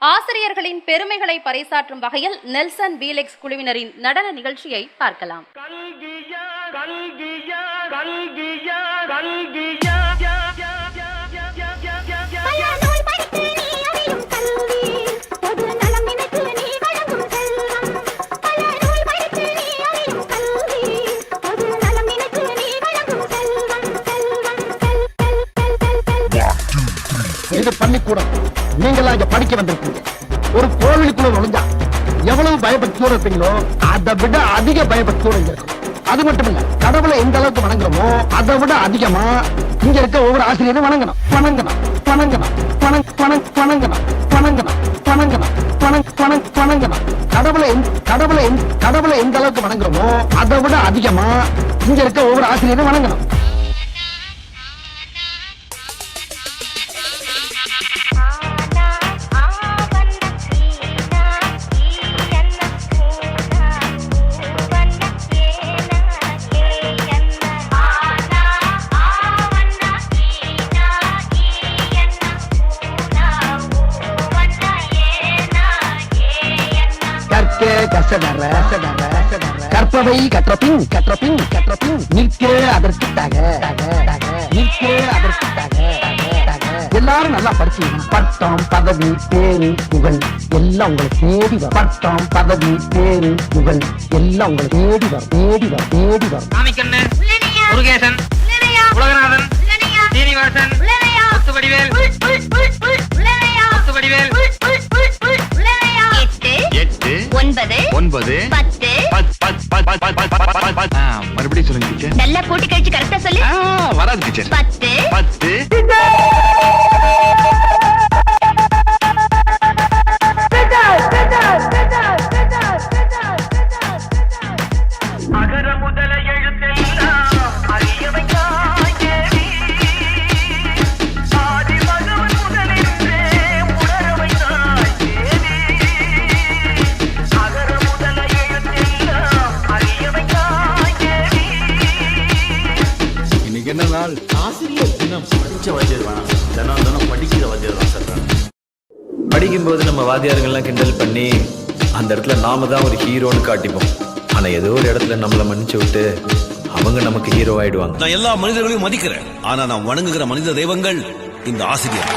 ஆசிரியர்களின் பெருமைகளை பறைசாற்றும் வகையில் நெல்சன் வீலெக்ஸ் குழுவினரின் நடன நிகழ்ச்சியை பார்க்கலாம். இது பள்ளிக்கூடம். நீங்களா இங்க படிக்க வந்திருக்கீங்க. ஒரு கோவிலுக்குள்ள நுழைஞ்சா எவ்வளவு பயபக்தியோட இருப்பீங்களோ அதை விட அதிக பயபக்தியோட இருக்கணும். அது மட்டும் இல்ல, கடவுளை எந்த அளவுக்கு வணங்குறோமோ அதை விட அதிகமா இங்க இருக்க ஒவ்வொரு ஆசிரியரும் வணங்கணும் வணங்கணும் வணங்கணும் வணங்கணும் வணங்கணும் வணங்கணும். கடவுளை எந்த அளவுக்கு வணங்குறோமோ அதை விட அதிகமா இங்க இருக்க ஒவ்வொரு ஆசிரியரும் வணங்கணும். கற்பவை கற்றபின் நிற்க அதற்கு எல்லாரும் நல்லா படிச்சீங்க. பட்டம் பதவி பேரு புகழ் எல்லாம் உங்களை தேடி வரும். பட்டம் பதவி பேரு புகழ் எல்லாம் உங்களை தேடி வரும் தேடி வரும் தேடி வரும். முருகேசன், உலகநாதன், சீனிவாசன், முத்துவடிவேல், முத்துவடிவேல். 8 9 10 மறுபடியும் சொல்லுங்க டீச்சர். நல்லா கூட்டி கழிச்சு கரெக்டா சொல்லு. வராது டீச்சர். 10 அகர முதல எழுத்தெல்லாம் அறியவையாய் தேவி ஆதி பகவன் முதலின்றே உணரவையாய் தேவி அகர முதல எழுத்தெல்லாம் அறியவையாய் தேவி. இன்னைக்கு என்ன நாள்? ஆசிரியர் தினம். படிச்ச வாத்தியார் வேணாம், தினம் படிக்கிற வாத்தியார் தான் சார். படிக்கும்போது நம்ம வாத்தியாருங்கெல்லாம் கிண்டல் பண்ணி அந்த இடத்துல நாம தான் ஒரு ஹீரோன்னு காட்டிப்போம். ஆனா ஏதோ ஒரு இடத்துல நம்மளை மன்னிச்சு விட்டு அவங்க நமக்கு ஹீரோ ஆயிடுவாங்க. நான் எல்லா மனிதர்களையும் மதிக்கிறேன். ஆனா நான் வணங்குகிற மனித தெய்வங்கள் இந்த ஆசிரியர்.